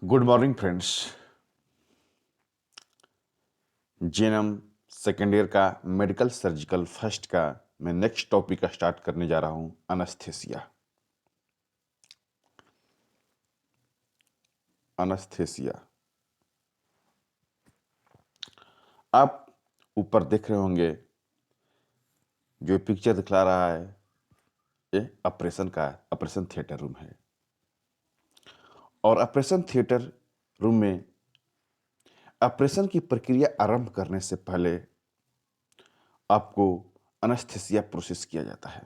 Good morning friends. GNM second year का medical surgical first का मैं नेक्स्ट टॉपिक का स्टार्ट करने जा रहा हूं, अनस्थेसिया। अनस्थेसिया आप ऊपर देख रहे होंगे, जो पिक्चर दिखला रहा है ये ऑपरेशन का ऑपरेशन थिएटर रूम है। और ऑपरेशन थिएटर रूम में ऑपरेशन की प्रक्रिया आरंभ करने से पहले आपको अनस्थेसिया प्रोसेस किया जाता है,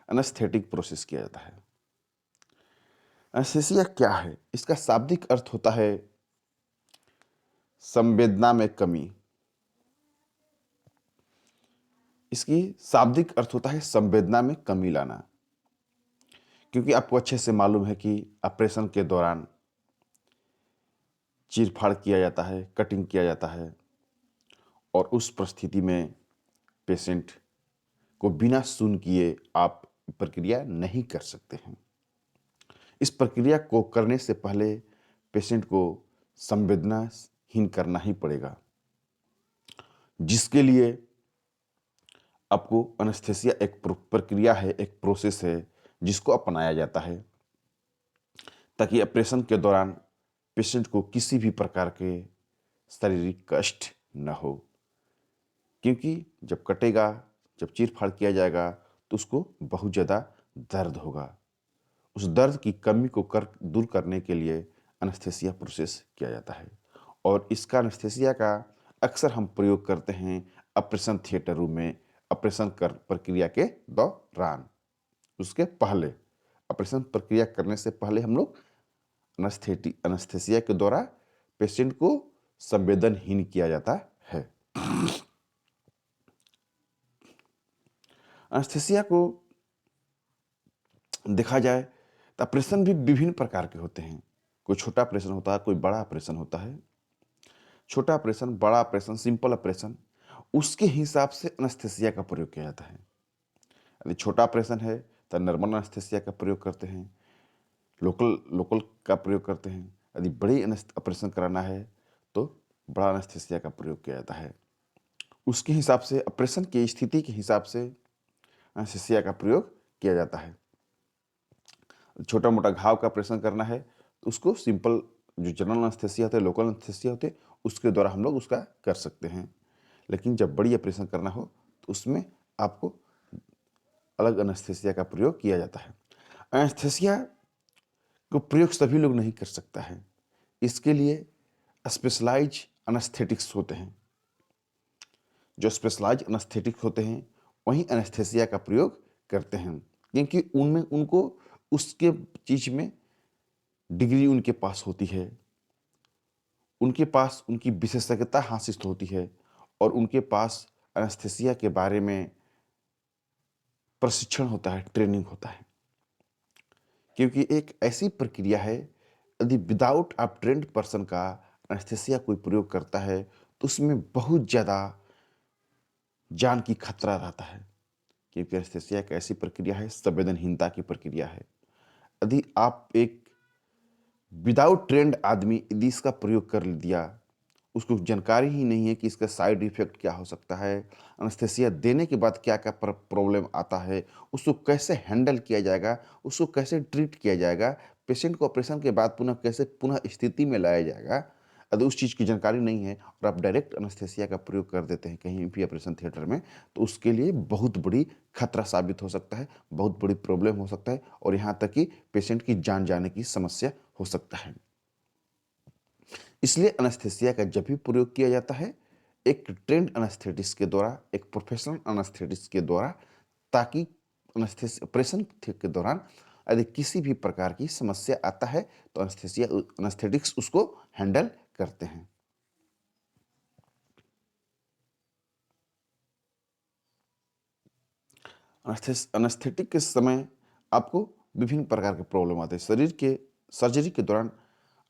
अनस्थेटिक प्रोसेस किया जाता है। एनेस्थीसिया क्या है? इसका शाब्दिक अर्थ होता है संवेदना में कमी। इसकी शाब्दिक अर्थ होता है संवेदना में कमी लाना। क्योंकि आपको अच्छे से मालूम है कि ऑपरेशन के दौरान चीरफाड़ किया जाता है, कटिंग किया जाता है, और उस परिस्थिति में पेशेंट को बिना सुन किए आप प्रक्रिया नहीं कर सकते हैं। इस प्रक्रिया को करने से पहले पेशेंट को संवेदनाहीन करना ही पड़ेगा, जिसके लिए आपको एनेस्थीसिया एक प्रक्रिया है, एक प्रोसेस है जिसको अपनाया जाता है, ताकि ऑपरेशन के दौरान पेशेंट को किसी भी प्रकार के शारीरिक कष्ट न हो। क्योंकि जब कटेगा, जब चीरफाड़ किया जाएगा तो उसको बहुत ज़्यादा दर्द होगा। उस दर्द की कमी को दूर करने के लिए एनेस्थीसिया प्रोसेस किया जाता है। और इसका एनेस्थीसिया का अक्सर हम प्रयोग करते हैं ऑपरेशन थिएटर रूम में, ऑपरेशन कर प्रक्रिया के दौरान। उसके पहले ऑपरेशन प्रक्रिया करने से पहले हम लोग एनेस्थीसिया के द्वारा पेशेंट को संवेदनहीन किया जाता है। एनेस्थीसिया को देखा जाए तो ऑपरेशन भी विभिन्न प्रकार के होते हैं। कोई छोटा ऑपरेशन होता है, कोई बड़ा ऑपरेशन होता है। छोटा ऑपरेशन, बड़ा ऑपरेशन, सिंपल ऑपरेशन, उसके हिसाब से एनेस्थीसिया का प्रयोग किया जाता है। यदि छोटा ऑपरेशन है तो नॉर्मल एनेस्थीसिया का प्रयोग करते हैं, लोकल लोकल का प्रयोग करते हैं। यदि बड़ी ऑपरेशन कराना है तो बड़ा एनेस्थीसिया का प्रयोग किया जाता है। उसके हिसाब से, ऑपरेशन की स्थिति के हिसाब से एनेस्थीसिया का प्रयोग किया जाता है। छोटा मोटा घाव का ऑपरेशन करना है तो उसको सिंपल, जो जनरल एनेस्थीसिया होते हैं, लोकल एनेस्थीसिया होते हैं, उसके द्वारा हम लोग उसका कर सकते हैं। लेकिन जब बड़ी ऑपरेशन करना हो तो उसमें आपको अलग एनेस्थीसिया का प्रयोग किया जाता है। एनेस्थीसिया को प्रयोग सभी लोग नहीं कर सकता है। इसके लिए स्पेशलाइज एनेस्थेटिक्स होते हैं। जो स्पेशलाइज एनेस्थेटिक्स होते हैं वही एनेस्थीसिया का प्रयोग करते हैं, क्योंकि उनमें उनको उसके चीज में डिग्री उनके पास होती है, उनके पास उनकी विशेषज्ञता हासिल होती है, और उनके पास एनेस्थीसिया के बारे में प्रशिक्षण होता है, ट्रेनिंग होता है। क्योंकि एक ऐसी प्रक्रिया है, यदि विदाउट आप ट्रेंड पर्सन का एनेस्थीसिया कोई प्रयोग करता है तो उसमें बहुत ज़्यादा जान की खतरा रहता है। क्योंकि एनेस्थीसिया एक ऐसी प्रक्रिया है, संवेदनहीनता की प्रक्रिया है। यदि आप एक विदाउट ट्रेंड आदमी यदि इसका प्रयोग कर दिया, उसको जानकारी ही नहीं है कि इसका साइड इफेक्ट क्या हो सकता है, एनेस्थीसिया देने के बाद क्या क्या प्रॉब्लम आता है, उसको कैसे हैंडल किया जाएगा, उसको कैसे ट्रीट किया जाएगा, पेशेंट को ऑपरेशन के बाद पुनः कैसे पुनः स्थिति में लाया जाएगा, यदि उस चीज़ की जानकारी नहीं है और आप डायरेक्ट एनेस्थीसिया का प्रयोग कर देते हैं कहीं भी ऑपरेशन थिएटर में, तो उसके लिए बहुत बड़ी खतरा साबित हो सकता है, बहुत बड़ी प्रॉब्लम हो सकता है, और यहाँ तक कि पेशेंट की जान जाने की समस्या हो सकता है। इसलिए एनेस्थीसिया का जब भी प्रयोग किया जाता है एक ट्रेंड एनेस्थेटिस्ट के द्वारा, एक प्रोफेशनल एनेस्थेटिस्ट के द्वारा, ताकि ऑपरेशन के दौरान यदि किसी भी प्रकार की समस्या आता है तो एनेस्थेटिक्स उसको हैंडल करते हैं। एनेस्थेटिक के समय आपको विभिन्न प्रकार के प्रॉब्लम आते हैं। शरीर के सर्जरी के दौरान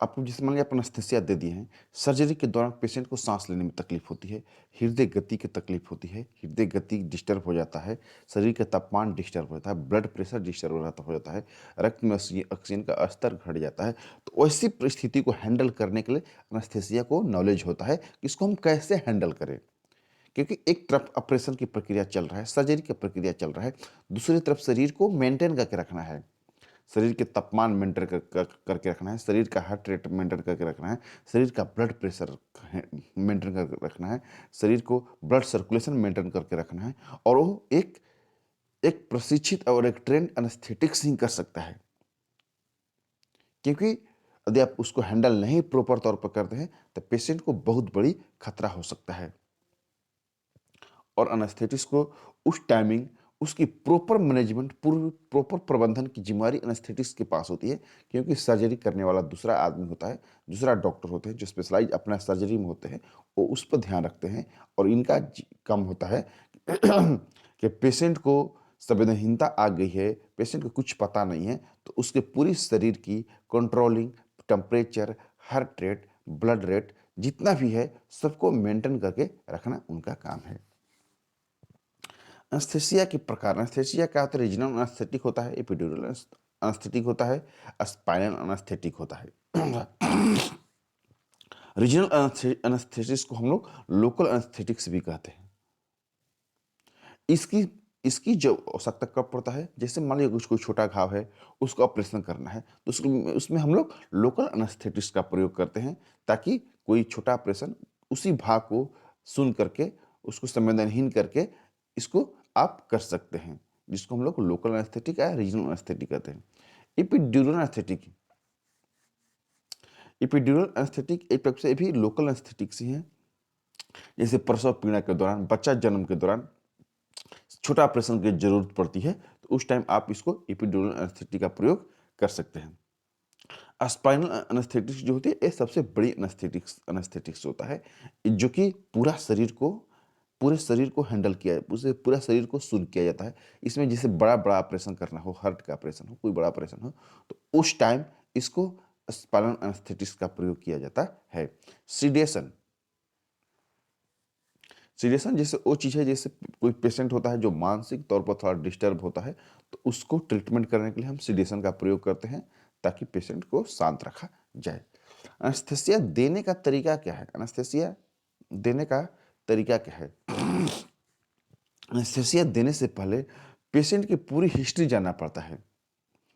आपको जैसे मान लीजिए आप एनेस्थीसिया दे दिए हैं, सर्जरी के दौरान पेशेंट को सांस लेने में तकलीफ होती है, हृदय गति की तकलीफ होती है, हृदय गति डिस्टर्ब हो जाता है, शरीर का तापमान डिस्टर्ब हो जाता है, ब्लड प्रेशर डिस्टर्ब हो जाता है, रक्त में ऑक्सीजन का स्तर घट जाता है। तो ऐसी परिस्थिति को हैंडल करने के लिए एनेस्थीसिया को नॉलेज होता है कि इसको हम कैसे हैंडल करें। क्योंकि एक तरफ ऑपरेशन की प्रक्रिया चल रहा है, सर्जरी की प्रक्रिया चल रहा है, दूसरी तरफ शरीर को मेंटेन करके रखना है। शरीर के तापमान मेंटेन करके रखना है, शरीर का हार्ट रेट मेंटेन करके रखना है, शरीर का ब्लड प्रेशर मेंटेन करके रखना है, शरीर को ब्लड सर्कुलेशन मेंटेन करके रखना है। और वो एक एक प्रशिक्षित और एक ट्रेंड एनेस्थेटिक्स ही कर सकता है। क्योंकि यदि आप उसको हैंडल नहीं प्रॉपर तौर पर करते हैं तो पेशेंट को बहुत बड़ी खतरा हो सकता है। और एनेस्थेटिक्स को उस टाइमिंग, उसकी प्रॉपर मैनेजमेंट, पूर्व प्रॉपर प्रबंधन की जिम्मेदारी एनेस्थेटिक्स के पास होती है। क्योंकि सर्जरी करने वाला दूसरा आदमी होता है, दूसरा डॉक्टर होते हैं जो स्पेशलाइज अपना सर्जरी में होते हैं, वो उस पर ध्यान रखते हैं। और इनका काम होता है कि पेशेंट को संवेदनहीनता आ गई है, पेशेंट को कुछ पता नहीं है, तो उसके पूरी शरीर की controlling, temperature, heart rate, blood rate जितना भी है सबको मेंटेन करके रखना उनका काम है। एनेस्थीसिया के प्रकार, एनेस्थीसिया क्या होता है? रीजनल एनेस्थेटिक होता है, एपिड्यूरल एनेस्थेटिक होता है, स्पाइनल एनेस्थेटिक होता है। रीजनल एनेस्थेटिक्स को हम लोग लोकल एनेस्थेटिक्स भी कहते हैं। इसकी इसकी जो आवश्यकता कब पड़ता है? जैसे मान लीजिए कुछ कोई छोटा घाव है, उसको ऑपरेशन करना है, तो उसमें हम लोग लोकल एनेस्थेटिक्स का प्रयोग करते हैं, ताकि कोई छोटा ऑपरेशन उसी भाग को सुन करके, उसको संवेदनहीन करके इसको आप कर सकते हैं, जिसको हम लोग लोकल एनेस्थेटिक या रीजनल एनेस्थेटिक कहते हैं। एपिड्यूरल एनेस्थेटिक, एपिड्यूरल एनेस्थेटिक एक तरफ से भी लोकल एनेस्थेटिक्स ही हैं। जैसे प्रसव पीड़ा के दौरान, बच्चा जन्म के दौरान छोटा ऑपरेशन की जरूरत पड़ती है, तो उस टाइम आप इसको एपिड्यूरल एनेस्थेटिक का प्रयोग कर सकते हैं। स्पाइनल एनेस्थेटिक्स जो होती है, ये सबसे बड़ी एनेस्थेटिक्स एनेस्थेटिक्स होता है, जो कि पूरे शरीर को हैंडल किया, उसे पूरा शरीर को सुन किया जाता है। इसमें जैसे बड़ा बड़ा ऑपरेशन करना हो, हार्ट का ऑपरेशन हो, कोई बड़ा ऑपरेशन हो, तो उस टाइम इसको स्पाइनल एनेस्थेटिक्स का प्रयोग किया जाता है। सीडेशन, सीरियसन जैसे वो चीज़ है, जैसे कोई पेशेंट होता है जो मानसिक तौर पर थोड़ा डिस्टर्ब होता है, तो उसको ट्रीटमेंट करने के लिए हम सीडेशन का प्रयोग करते हैं, ताकि पेशेंट को शांत रखा जाए। एनेस्थीसिया देने का तरीका क्या है? एनेस्थीसिया देने का तरीका क्या है? एनेस्थीसिया देने से पहले पेशेंट की पूरी हिस्ट्री जानना पड़ता है।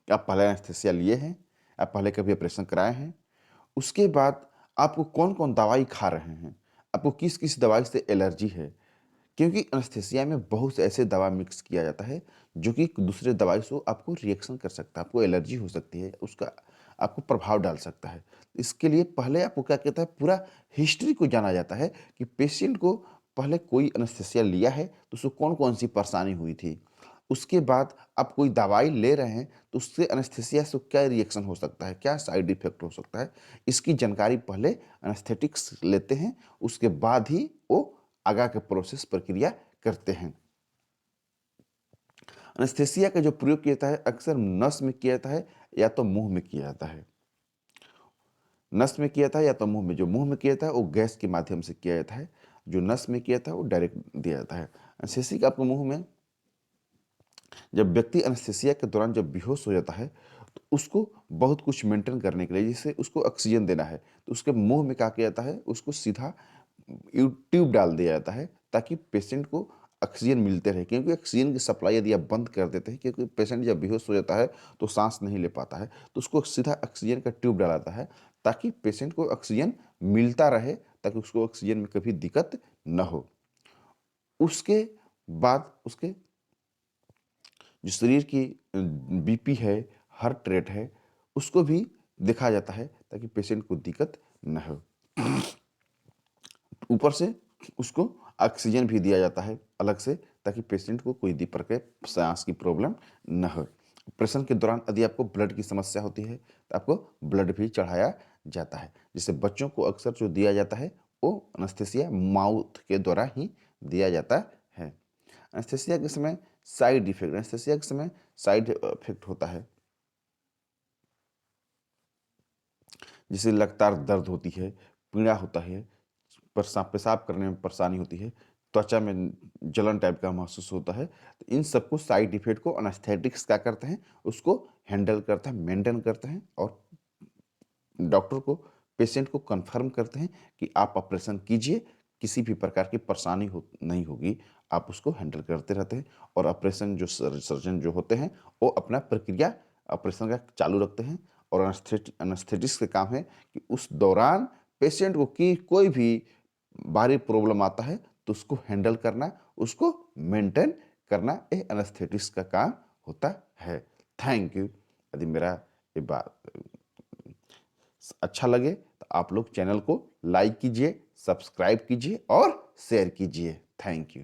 आप पहले एनेस्थीसिया लिए हैं, आप पहले कभी ऑपरेशन कराए हैं, उसके बाद आपको कौन कौन दवाई खा रहे हैं, आपको किस किस दवाई से एलर्जी है। क्योंकि एनेस्थीसिया में बहुत से ऐसे दवा मिक्स किया जाता है जो कि दूसरे दवाई से आपको रिएक्शन कर सकता है, आपको एलर्जी हो सकती है, उसका आपको प्रभाव डाल सकता है। इसके लिए पहले आपको क्या कहता है, पूरा हिस्ट्री को जाना जाता है कि पेशेंट को पहले कोई एनेस्थीसिया लिया है तो उसको कौन कौन सी परेशानी हुई थी। उसके बाद आप कोई दवाई ले रहे हैं तो उससे एनेस्थीसिया से क्या रिएक्शन हो सकता है, क्या साइड इफेक्ट हो सकता है, इसकी जानकारी पहले एनेस्थेटिक्स लेते हैं, उसके बाद ही वो आगे के प्रोसेस प्रक्रिया करते हैं। एनेस्थीसिया का जो प्रयोग किया जाता है अक्सर नस में किया जाता है या तो मुंह में किया जाता है। नस में किया जाता है या तो मुंह में। जो मुंह में किया जाता है वो गैस के माध्यम से किया जाता है, जो नस में किया जाता है वो डायरेक्ट दिया जाता है। एनेस्थीसिया आपको मुंह में, जब व्यक्ति एनेस्थीसिया के दौरान जब बेहोश हो जाता है तो उसको बहुत कुछ मेंटेन करने के लिए, जैसे उसको ऑक्सीजन देना है, तो उसके मुंह में क्या किया जाता है, उसको सीधा ट्यूब डाल दिया जाता है, ताकि पेशेंट को ऑक्सीजन मिलते रहे। क्योंकि ऑक्सीजन की सप्लाई यदि आप बंद कर देते हैं, क्योंकि पेशेंट जब बेहोश हो जाता है तो सांस नहीं ले पाता है, तो उसको सीधा ऑक्सीजन का ट्यूब डाला जाता है, ताकि पेशेंट को ऑक्सीजन मिलता रहे, ताकि उसको ऑक्सीजन में कभी दिक्कत न हो। उसके बाद उसके जो शरीर की बीपी है, हार्ट रेट है, उसको भी देखा जाता है, ताकि पेशेंट को दिक्कत न हो। ऊपर से उसको ऑक्सीजन भी दिया जाता है अलग से, ताकि पेशेंट को कोई दी प्रकार सांस की प्रॉब्लम न हो। ऑपरेशन के दौरान यदि आपको ब्लड की समस्या होती है तो आपको ब्लड भी चढ़ाया जाता है। जैसे बच्चों को अक्सर जो दिया जाता है वो एनेस्थीसिया माउथ के द्वारा ही दिया जाता है। एनेस्थीसिया के समय साइड इफेक्ट, एनेस्थीसिया के समय साइड इफेक्ट होता है। जैसे लगातार दर्द होती है, पीड़ा होता है, पेशाब करने में परेशानी होती है, त्वचा में जलन टाइप का महसूस होता है, तो इन सबको साइड इफ़ेक्ट को एनेस्थेटिक्स क्या करते हैं, उसको हैंडल करते हैं, मेंटेन करते हैं और डॉक्टर को, पेशेंट को कन्फर्म करते हैं कि आप ऑपरेशन कीजिए, किसी भी प्रकार की परेशानी हो नहीं होगी, आप उसको हैंडल करते रहते हैं। और ऑपरेशन जो सर्जन जो होते हैं, वो अपना प्रक्रिया ऑपरेशन का चालू रखते हैं। और एनेस्थेटिस्ट का काम है कि उस दौरान पेशेंट को की कोई भी बाहरी प्रॉब्लम आता है तो उसको हैंडल करना, उसको मेंटेन करना, ये एनेस्थेटिस्ट का काम होता है। Thank you. यदि मेरा ये बात अच्छा लगे तो आप लोग चैनल को लाइक कीजिए, सब्सक्राइब कीजिए और शेयर कीजिए। Thank you.